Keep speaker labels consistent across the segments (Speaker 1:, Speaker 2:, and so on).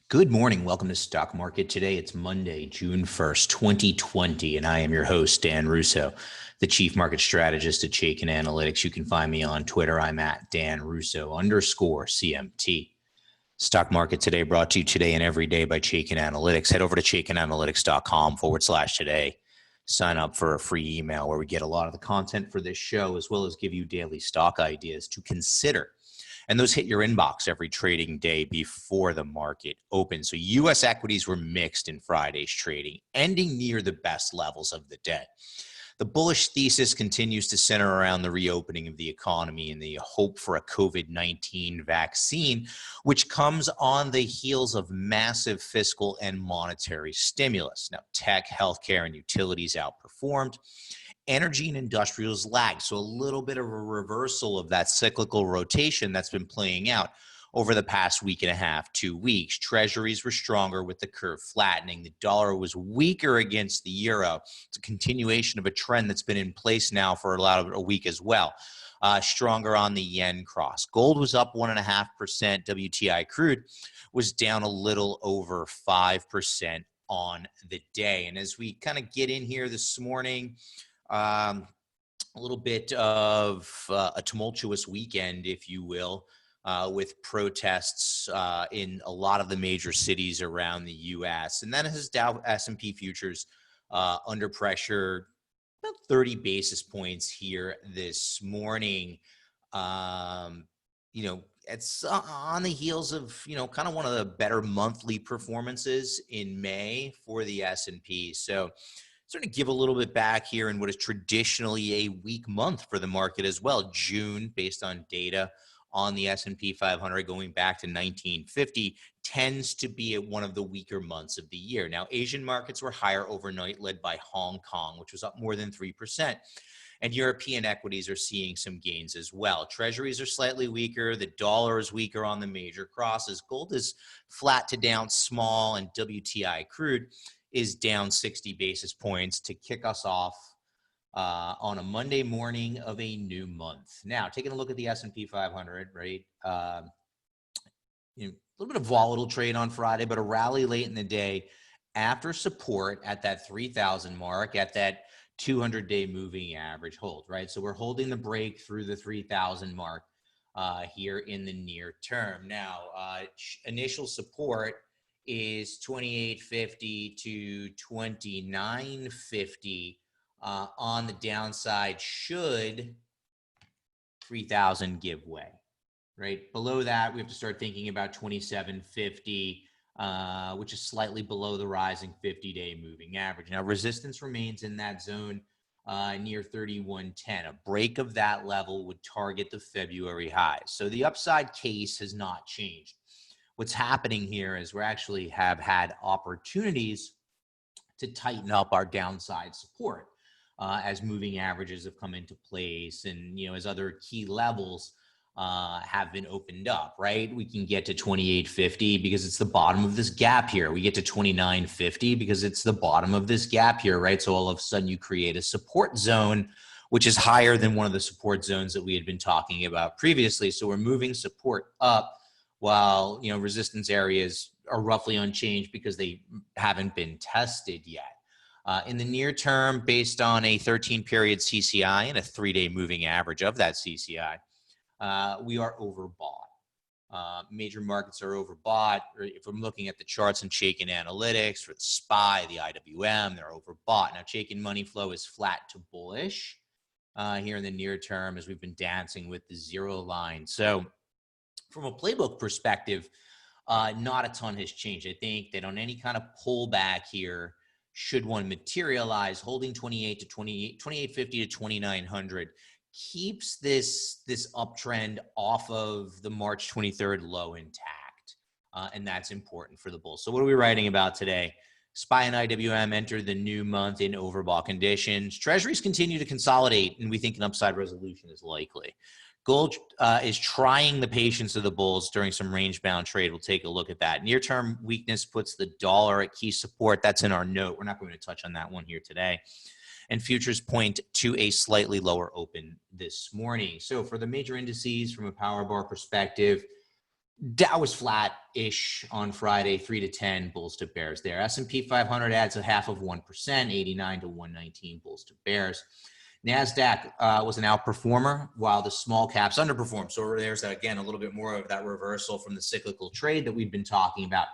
Speaker 1: Good morning. Welcome to Stock Market Today. It's Monday, June 1st, 2020, and I am your host, Dan Russo, the Chief Market Strategist at Chaikin Analytics. You can find me on Twitter. I'm at Dan Russo _ CMT. Stock Market Today brought to you today and every day by Chaikin Analytics. Head over to chaikinanalytics.com/today. Sign up for a free email where we get a lot of the content for this show, as well as give you daily stock ideas to consider. And those hit your inbox every trading day before the market opens. So U.S. equities were mixed in Friday's trading, ending near the best levels of the day. The bullish thesis continues to center around the reopening of the economy and the hope for a COVID-19 vaccine, which comes on the heels of massive fiscal and monetary stimulus. Now, tech, healthcare, and utilities outperformed. Energy and industrials lagged. So a little bit of a reversal of that cyclical rotation that's been playing out over the past week and a half, 2 weeks. Treasuries were stronger with the curve flattening. The dollar was weaker against the euro. It's a continuation of a trend that's been in place now for a week as well. Stronger on the yen cross. Gold was up 1.5%. WTI crude was down a little over 5% on the day. And as we kind of get in here this morning, a little bit of a tumultuous weekend, if you will, with protests in a lot of the major cities around the U.S. And that has Dow S&P futures under pressure, about 30 basis points here this morning. It's on the heels of, kind of one of the better monthly performances in May for the S&P. So sort of give a little bit back here in what is traditionally a weak month for the market as well. June, based on data on the S&P 500 going back to 1950, tends to be one of the weaker months of the year. Now, Asian markets were higher overnight, led by Hong Kong, which was up more than 3%. And European equities are seeing some gains as well. Treasuries are slightly weaker. The dollar is weaker on the major crosses. Gold is flat to down small, and WTI crude is down 60 basis points to kick us off on a Monday morning of a new month. Now, taking a look at the S&P 500, right? A little bit of volatile trade on Friday, but a rally late in the day after support at that 3,000 mark, at that 200-day moving average hold, right? So we're holding the break through the 3,000 mark here in the near term. Now, initial support is 28.50 to 29.50 on the downside should 3,000 give way, right? Below that, we have to start thinking about 27.50, which is slightly below the rising 50-day moving average. Now, resistance remains in that zone near 31.10. A break of that level would target the February highs. So the upside case has not changed. What's happening here is we actually have had opportunities to tighten up our downside support as moving averages have come into place, and as other key levels have been opened up, right? We can get to 28.50 because it's the bottom of this gap here. We get to 29.50 because it's the bottom of this gap here, right? So all of a sudden you create a support zone, which is higher than one of the support zones that we had been talking about previously. So we're moving support up, while resistance areas are roughly unchanged because they haven't been tested yet. In the near term, based on a 13-period CCI and a 3-day moving average of that CCI, we are overbought. Major markets are overbought. If I'm looking at the charts in Chaikin Analytics for the SPY, the IWM, they're overbought. Now, Chaikin money flow is flat to bullish here in the near term as we've been dancing with the zero line. So from a playbook perspective, not a ton has changed. I think that on any kind of pullback here, should one materialize, holding 28.50 to 2900 keeps this uptrend off of the March 23rd low intact, and that's important for the bulls. So what are we writing about today? SPY and IWM enter the new month in overbought conditions. Treasuries continue to consolidate, and we think an upside resolution is likely. Gold is trying the patience of the bulls during some range-bound trade. We'll take a look at that. Near-term weakness puts the dollar at key support. That's in our note. We're not going to touch on that one here today. And futures point to a slightly lower open this morning. So for the major indices from a power bar perspective, Dow was flat-ish on Friday, 3 to 10 bulls to bears there. S&P 500 adds a half of 1%, 89 to 119 bulls to bears. NASDAQ was an outperformer while the small caps underperformed. So there's, again, a little bit more of that reversal from the cyclical trade that we've been talking about.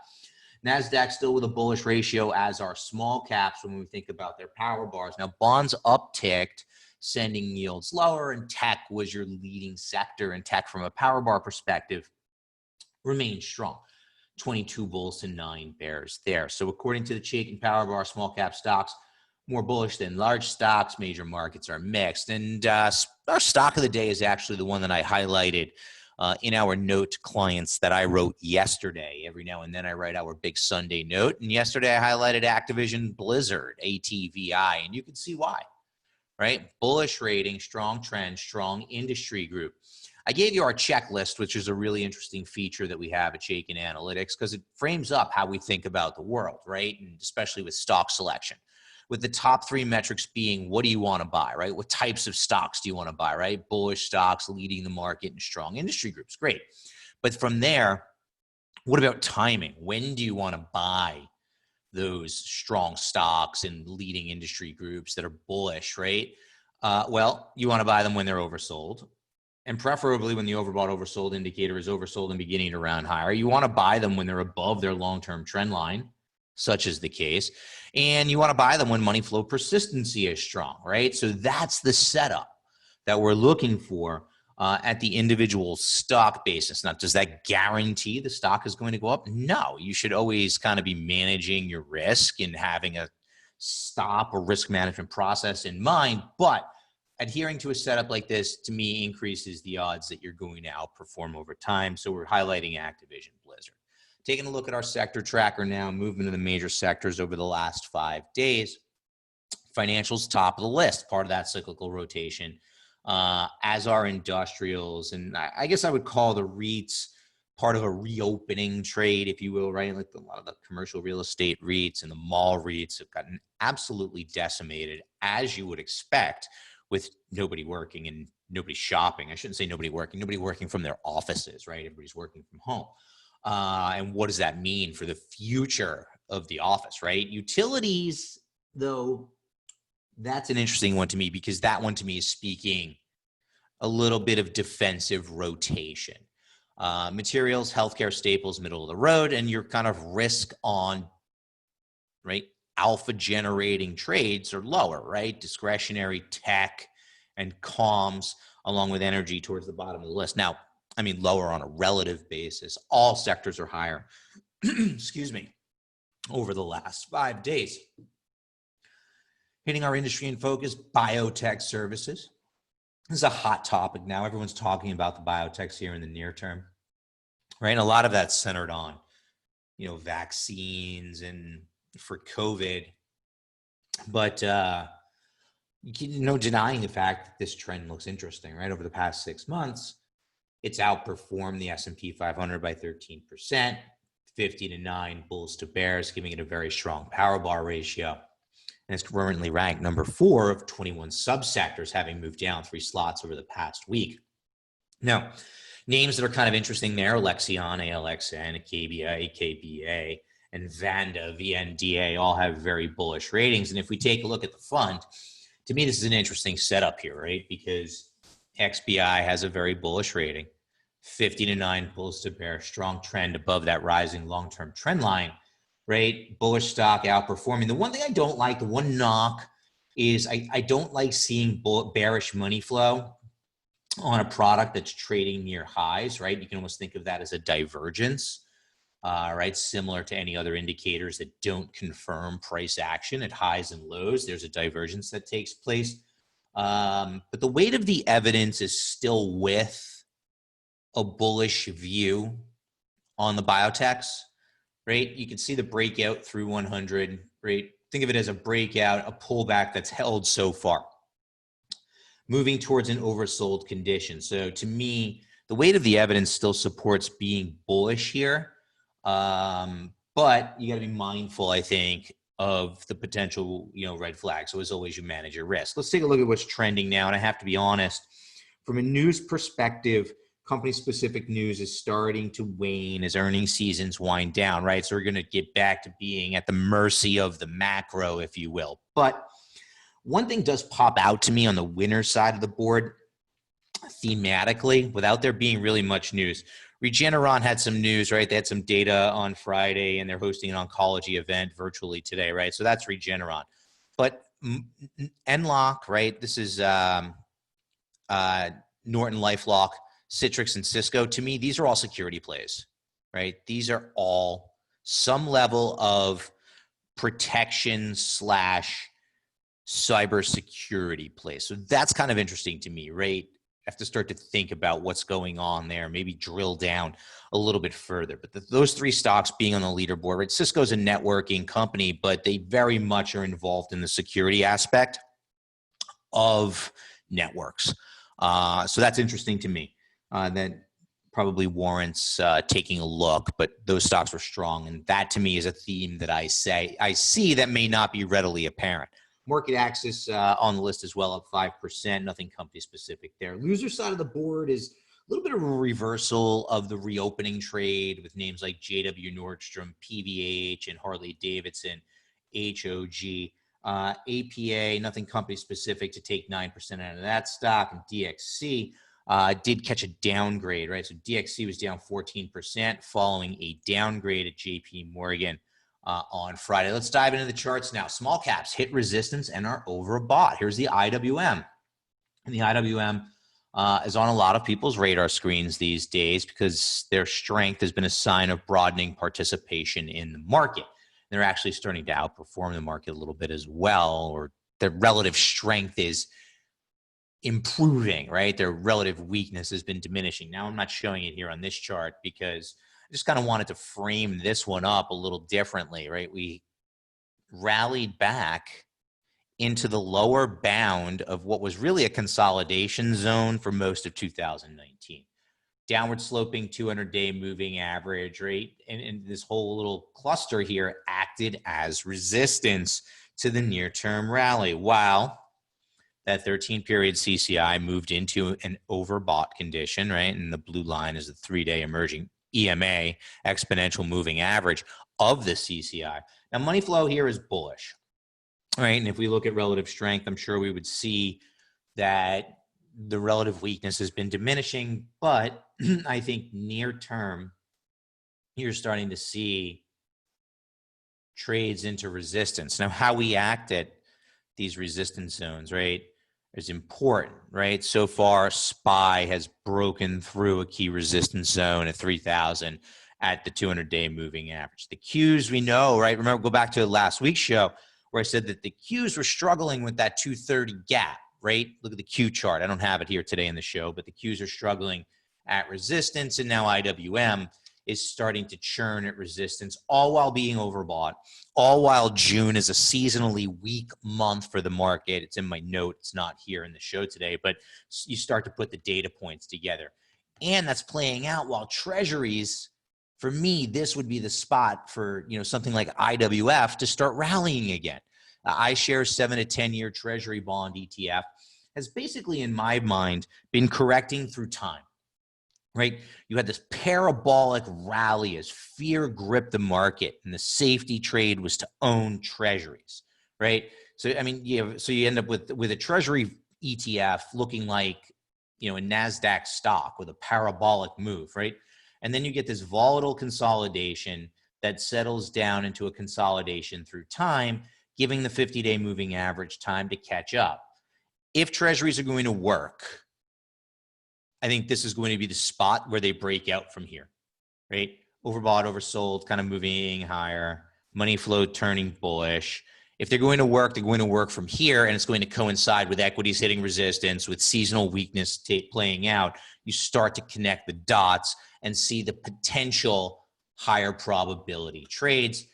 Speaker 1: NASDAQ still with a bullish ratio, as are small caps when we think about their power bars. Now, bonds upticked, sending yields lower, and tech was your leading sector. And tech, from a power bar perspective, remained strong. 22 bulls to 9 bears there. So according to the Chaikin Power Bar, small cap stocks more bullish than large stocks. Major markets are mixed. And our stock of the day is actually the one that I highlighted in our note to clients that I wrote yesterday. Every now and then I write our big Sunday note. And yesterday I highlighted Activision Blizzard, ATVI, and you can see why, right? Bullish rating, strong trend, strong industry group. I gave you our checklist, which is a really interesting feature that we have at Chaikin Analytics because it frames up how we think about the world, right? And especially with stock selection. With the top 3 metrics being, what do you want to buy, right? What types of stocks do you want to buy, right? Bullish stocks leading the market and strong industry groups. Great. But from there, what about timing? When do you want to buy those strong stocks and leading industry groups that are bullish, right? Well, you want to buy them when they're oversold. And preferably when the overbought oversold indicator is oversold and beginning to round higher. You want to buy them when they're above their long-term trend line, such is the case. And you want to buy them when money flow persistency is strong, right? So that's the setup that we're looking for at the individual stock basis. Now, does that guarantee the stock is going to go up? No, you should always kind of be managing your risk and having a stop or risk management process in mind. But adhering to a setup like this, to me, increases the odds that you're going to outperform over time. So we're highlighting Activision Blizzard. Taking a look at our sector tracker now, movement of the major sectors over the last 5 days. Financials, top of the list, part of that cyclical rotation, as are industrials. And I guess I would call the REITs part of a reopening trade, if you will, right? Like a lot of the commercial real estate REITs and the mall REITs have gotten absolutely decimated, as you would expect, with nobody working and nobody shopping. I shouldn't say nobody working from their offices, right? Everybody's working from home. And what does that mean for the future of the office, right? Utilities, though, that's an interesting one to me because that one to me is speaking a little bit of defensive rotation. Materials, healthcare staples, middle of the road, and your kind of risk on, right? Alpha generating trades are lower, right? Discretionary tech and comms, along with energy, towards the bottom of the list. Now, I mean, lower on a relative basis. All sectors are higher, excuse me, over the last 5 days. Hitting our industry in focus, biotech services. This is a hot topic now. Everyone's talking about the biotechs here in the near term, right? And a lot of that's centered on, vaccines and for COVID, but no denying the fact that this trend looks interesting, right? Over the past 6 months, it's outperformed the S&P 500 by 13%, 50 to 9 bulls to bears, giving it a very strong power bar ratio. And it's currently ranked number 4 of 21 subsectors, having moved down 3 slots over the past week. Now, names that are kind of interesting there: Lexion, ALXN, Acabia, AKBA, and Vanda, VNDA, all have very bullish ratings. And if we take a look at the fund, to me, this is an interesting setup here, right? Because XBI has a very bullish rating, 50 to 9 bulls to bear, strong trend above that rising long-term trend line, right? Bullish stock outperforming. The one thing I don't like, the one knock, is I don't like seeing bearish money flow on a product that's trading near highs, right? You can almost think of that as a divergence, right? Similar to any other indicators that don't confirm price action at highs and lows. There's a divergence that takes place. But the weight of the evidence is still with a bullish view on the biotechs, right? You can see the breakout through 100, right? Think of it as a breakout, a pullback that's held so far, moving towards an oversold condition. So to me, the weight of the evidence still supports being bullish here. But you got to be mindful, I think, of the potential, red flag. So as always, you manage your risk. Let's take a look at what's trending now. And I have to be honest, from a news perspective, company-specific news is starting to wane as earnings seasons wind down, right? So we're going to get back to being at the mercy of the macro, if you will. But one thing does pop out to me on the winner side of the board, thematically, without there being really much news. Regeneron had some news, right? They had some data on Friday, and they're hosting an oncology event virtually today, right? So that's Regeneron. But NLOC, right? This is Norton LifeLock, Citrix, and Cisco. To me, these are all security plays, right? These are all some level of protection slash cybersecurity plays. So that's kind of interesting to me, right? I have to start to think about what's going on there, maybe drill down a little bit further. But those three stocks being on the leaderboard, right? Cisco's a networking company, but they very much are involved in the security aspect of networks. So that's interesting to me. That probably warrants taking a look, but those stocks were strong. And that to me is a theme that I see that may not be readily apparent. Market access on the list as well, up 5%, nothing company specific there. Loser side of the board is a little bit of a reversal of the reopening trade with names like JW Nordstrom, PVH, and Harley Davidson, HOG. APA, nothing company specific to take 9% out of that stock. And DXC did catch a downgrade, right? So DXC was down 14% following a downgrade at JP Morgan on Friday. Let's dive into the charts now. Small caps hit resistance and are overbought. Here's the IWM. And the IWM is on a lot of people's radar screens these days because their strength has been a sign of broadening participation in the market. They're actually starting to outperform the market a little bit as well, or their relative strength is improving, right? Their relative weakness has been diminishing. Now, I'm not showing it here on this chart because I just kind of wanted to frame this one up a little differently, right? We rallied back into the lower bound of what was really a consolidation zone for most of 2019. Downward sloping 200-day moving average, right? And this whole little cluster here acted as resistance to the near-term rally, while that 13-period CCI moved into an overbought condition, right? And the blue line is the 3-day emerging EMA, exponential moving average of the CCI. Now, money flow here is bullish, right? And if we look at relative strength, I'm sure we would see that the relative weakness has been diminishing, but I think near term, you're starting to see trades into resistance. Now, how we act at these resistance zones, right, is important, right? So far, SPY has broken through a key resistance zone at 3,000 at the 200-day moving average. The Qs we know, right? Remember, go back to last week's show where I said that the Qs were struggling with that 230 gap, right? Look at the Q chart. I don't have it here today in the show, but the Qs are struggling at resistance, and now IWM is starting to churn at resistance, all while being overbought, all while June is a seasonally weak month for the market. It's in my note. It's not here in the show today, but you start to put the data points together. And that's playing out while Treasuries, for me, this would be the spot for, something like IWF to start rallying again. iShares 7 to 10-year Treasury bond ETF has basically, in my mind, been correcting through time. Right? You had this parabolic rally as fear gripped the market, and the safety trade was to own treasuries, right? So, you end up with a treasury ETF looking like, a NASDAQ stock with a parabolic move, right? And then you get this volatile consolidation that settles down into a consolidation through time, giving the 50-day moving average time to catch up. If treasuries are going to work, I think this is going to be the spot where they break out from here, right? Overbought, oversold, kind of moving higher, money flow turning bullish. If they're going to work, they're going to work from here, and it's going to coincide with equities hitting resistance, with seasonal weakness playing out. You start to connect the dots and see the potential higher probability trades.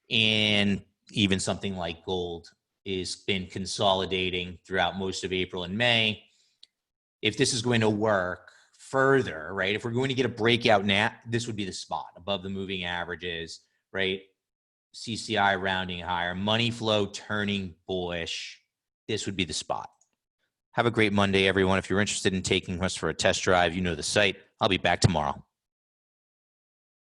Speaker 1: And even something like gold has been consolidating throughout most of April and May. If this is going to work further, right? If we're going to get a breakout now, this would be the spot above the moving averages, right? CCI rounding higher, money flow turning bullish. This would be the spot. Have a great Monday, everyone. If you're interested in taking us for a test drive, you know the site, I'll be back tomorrow.